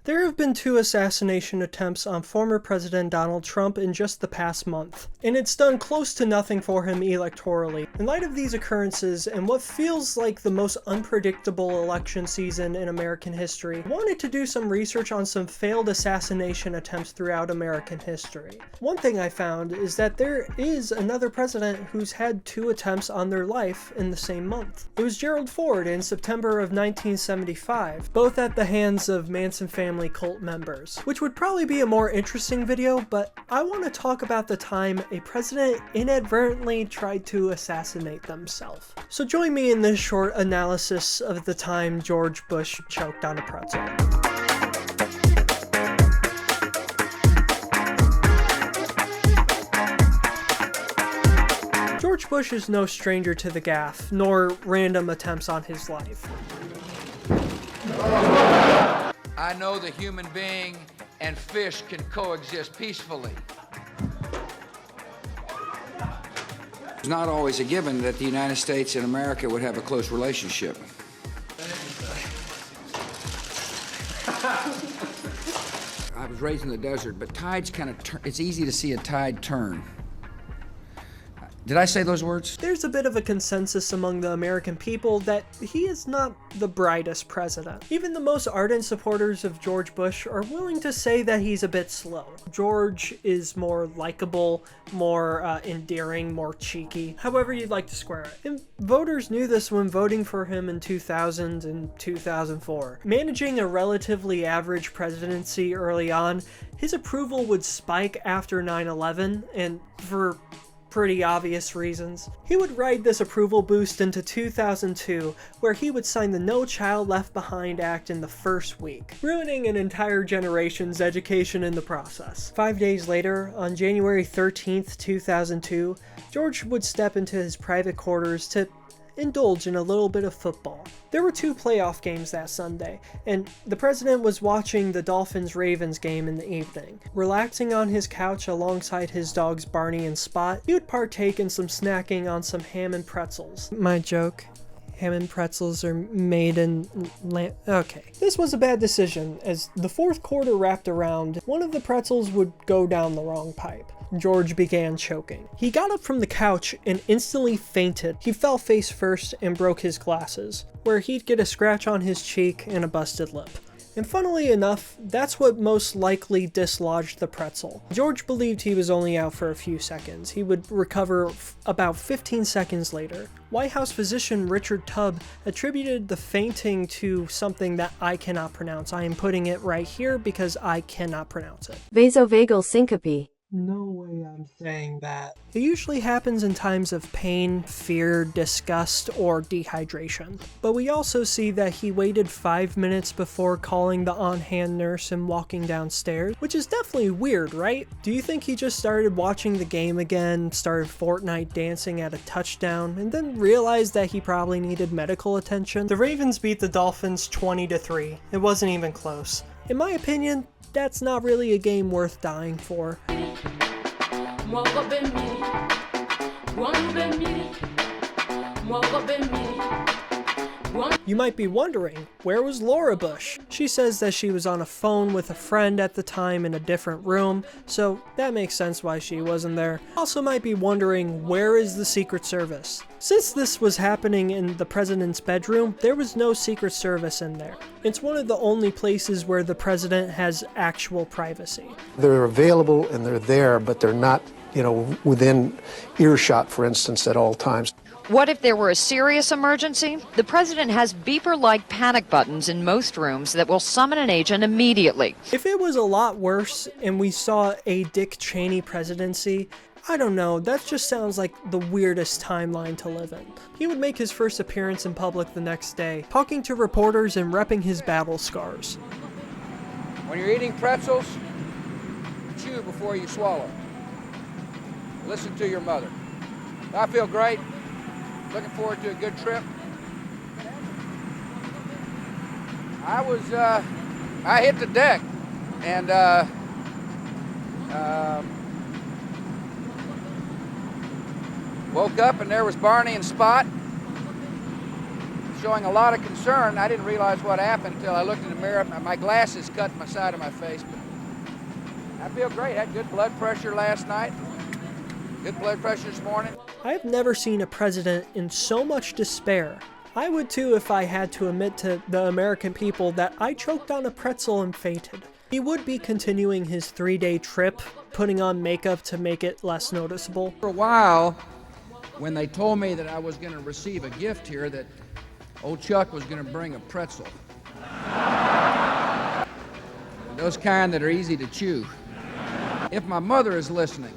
There have been 2 assassination attempts on former President Donald Trump in just the past month, and it's done close to nothing for him electorally. In light of these occurrences and what feels like the most unpredictable election season in American history, I wanted to do some research on some failed assassination attempts throughout American history. One thing I found is that there is another president who's had 2 attempts on their life in the same month. It was Gerald Ford in September of 1975, both at the hands of Manson family cult members, which would probably be a more interesting video, but I want to talk about the time a president inadvertently tried to assassinate themselves. So join me in this short analysis of the time George Bush choked on a pretzel. George Bush is no stranger to the gaffe, nor random attempts on his life. I know the human being and fish can coexist peacefully. It's not always a given that the United States and America would have a close relationship. I was raised in the desert, but tides kind of turn. It's easy to see a tide turn. Did I say those words? There's a bit of a consensus among the American people that he is not the brightest president. Even the most ardent supporters of George Bush are willing to say that he's a bit slow. George is more likable, more endearing, more cheeky, however you'd like to square it. And voters knew this when voting for him in 2000 and 2004. Managing a relatively average presidency early on, his approval would spike after 9/11, and for pretty obvious reasons. He would ride this approval boost into 2002, where he would sign the No Child Left Behind Act in the first week, ruining an entire generation's education in the process. 5 days later, on January 13th, 2002, George would step into his private quarters to indulge in a little bit of football. There were 2 playoff games that Sunday, and the president was watching the Dolphins-Ravens game in the evening. Relaxing on his couch alongside his dogs Barney and Spot, he would partake in some snacking on some ham and pretzels. My joke. Ham and pretzels are made in okay. This was a bad decision. As the 4th quarter wrapped around, one of the pretzels would go down the wrong pipe. George began choking. He got up from the couch and instantly fainted. He fell face first and broke his glasses, where he'd get a scratch on his cheek and a busted lip. And funnily enough, that's what most likely dislodged the pretzel. George believed he was only out for a few seconds. He would recover about 15 seconds later. White House physician Richard Tubb attributed the fainting to something that I cannot pronounce. I am putting it right here because I cannot pronounce it. Vasovagal syncope. No way I'm saying that. It usually happens in times of pain, fear, disgust, or dehydration. But we also see that he waited 5 minutes before calling the on-hand nurse and walking downstairs, which is definitely weird, right? Do you think he just started watching the game again, started Fortnite dancing at a touchdown, and then realized that he probably needed medical attention? The Ravens beat the Dolphins 20-3. It wasn't even close. In my opinion, that's not really a game worth dying for. You might be wondering, where was Laura Bush? She says that she was on a phone with a friend at the time in a different room, so that makes sense why she wasn't there. Also might be wondering, where is the Secret Service? Since this was happening in the president's bedroom, there was no Secret Service in there. It's one of the only places where the president has actual privacy. They're available and they're there, but they're not, within earshot, for instance, at all times. What if there were a serious emergency? The president has beeper-like panic buttons in most rooms that will summon an agent immediately. If it was a lot worse and we saw a Dick Cheney presidency, I don't know, that just sounds like the weirdest timeline to live in. He would make his first appearance in public the next day, talking to reporters and repping his battle scars. When you're eating pretzels, chew before you swallow. Listen to your mother. I feel great. Looking forward to a good trip. I hit the deck and woke up and there was Barney and Spot showing a lot of concern. I didn't realize what happened until I looked in the mirror. My glasses cut my side of my face. But I feel great. I had good blood pressure last night. Good blood pressure this morning. I have never seen a president in so much despair. I would too if I had to admit to the American people that I choked on a pretzel and fainted. He would be continuing his 3-day trip, putting on makeup to make it less noticeable. For a while, when they told me that I was going to receive a gift here, that old Chuck was going to bring a pretzel. Those kind that are easy to chew. If my mother is listening,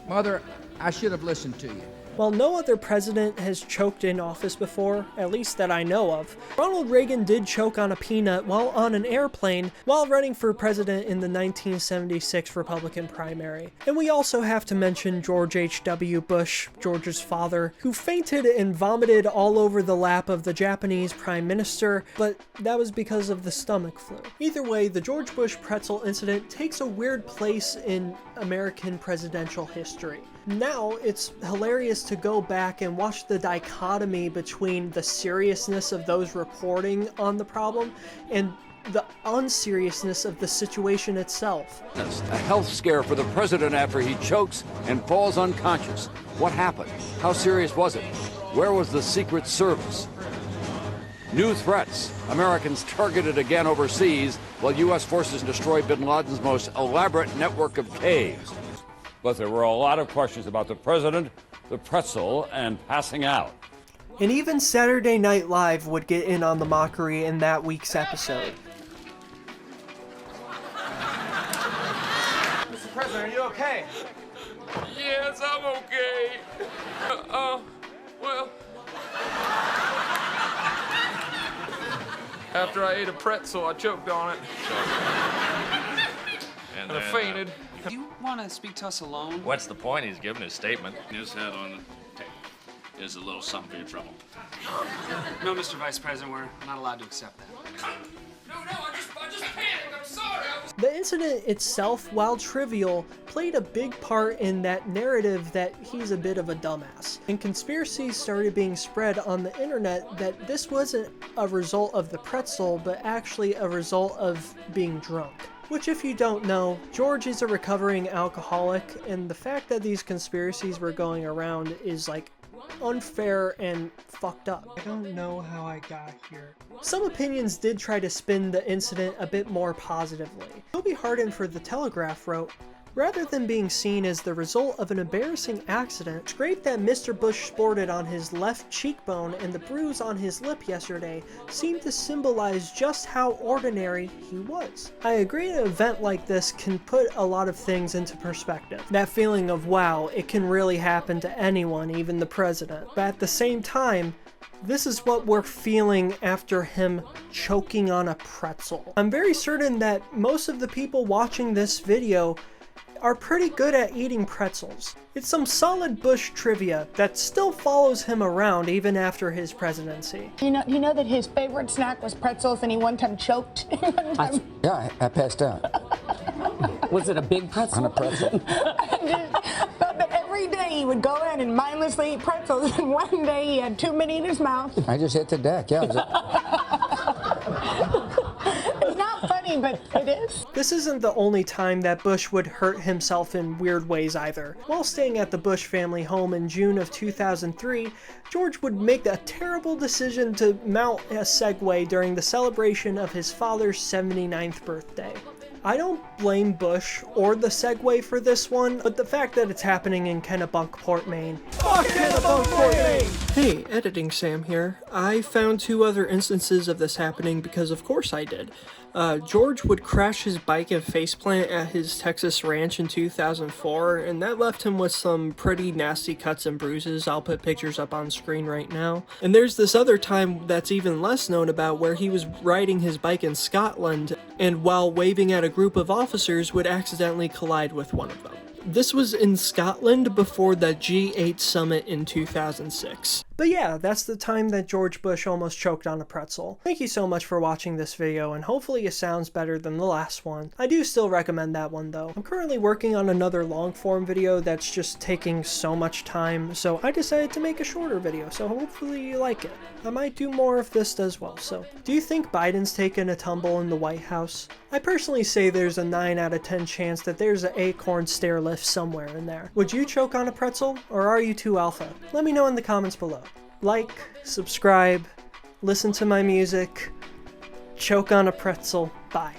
Mother, I should have listened to you. While no other president has choked in office before, at least that I know of, Ronald Reagan did choke on a peanut while on an airplane while running for president in the 1976 Republican primary. And we also have to mention George H.W. Bush, George's father, who fainted and vomited all over the lap of the Japanese prime minister, but that was because of the stomach flu. Either way, the George Bush pretzel incident takes a weird place in American presidential history. Now, it's hilarious to go back and watch the dichotomy between the seriousness of those reporting on the problem and the unseriousness of the situation itself. A health scare for the president after he chokes and falls unconscious. What happened? How serious was it? Where was the Secret Service? New threats. Americans targeted again overseas while U.S. forces destroy bin Laden's most elaborate network of caves. But there were a lot of questions about the president, the pretzel, and passing out. And even Saturday Night Live would get in on the mockery in that week's episode. Mr. President, are you okay? Yes, I'm okay. Well, after I ate a pretzel, I choked on it. And I fainted. Do you want to speak to us alone? What's the point? He's giving his statement. His head on the tape. Here's a little something for your trouble. No, Mr. Vice President, we're not allowed to accept that. No, I just panicked. I'm sorry. The incident itself, while trivial, played a big part in that narrative that he's a bit of a dumbass. And conspiracies started being spread on the internet that this wasn't a result of the pretzel, but actually a result of being drunk. Which, if you don't know, George is a recovering alcoholic, and the fact that these conspiracies were going around is like unfair and fucked up. I don't know how I got here. Some opinions did try to spin the incident a bit more positively. Toby Hardin for The Telegraph wrote, "Rather than being seen as the result of an embarrassing accident, the scrape that Mr. Bush sported on his left cheekbone and the bruise on his lip yesterday seemed to symbolize just how ordinary he was." I agree an event like this can put a lot of things into perspective. That feeling of, wow, it can really happen to anyone, even the president. But at the same time, this is what we're feeling after him choking on a pretzel. I'm very certain that most of the people watching this video are pretty good at eating pretzels. It's some solid Bush trivia that still follows him around even after his presidency. You know that his favorite snack was pretzels and he one time choked? Yeah, I passed out Was it a big pretzel? on a pretzel. But every day he would go in and mindlessly eat pretzels, and one day he had too many in his mouth. I just hit the deck, yeah. It's not funny, but it is. This isn't the only time that Bush would hurt himself in weird ways either. While staying at the Bush family home in June of 2003, George would make a terrible decision to mount a Segway during the celebration of his father's 79th birthday. I don't blame Bush or the Segway for this one, but the fact that it's happening in Kennebunkport, Maine. Fuck Kennebunkport, Maine! Hey, Editing Sam here. I found 2 other instances of this happening because of course I did. George would crash his bike and faceplant at his Texas ranch in 2004, and that left him with some pretty nasty cuts and bruises. I'll put pictures up on screen right now. And there's this other time that's even less known about where he was riding his bike in Scotland, and while waving at a group of officers would accidentally collide with one of them. This was in Scotland before the G8 summit in 2006. But yeah, that's the time that George Bush almost choked on a pretzel. Thank you so much for watching this video, and hopefully it sounds better than the last one. I do still recommend that one though. I'm currently working on another long form video that's just taking so much time, so I decided to make a shorter video, so hopefully you like it. I might do more of this as well. So, do you think Biden's taken a tumble in the White House? I personally say there's a 9 out of 10 chance that there's an acorn stair lift somewhere in there. Would you choke on a pretzel, or are you too alpha? Let me know in the comments below. Like, subscribe, listen to my music, choke on a pretzel. Bye.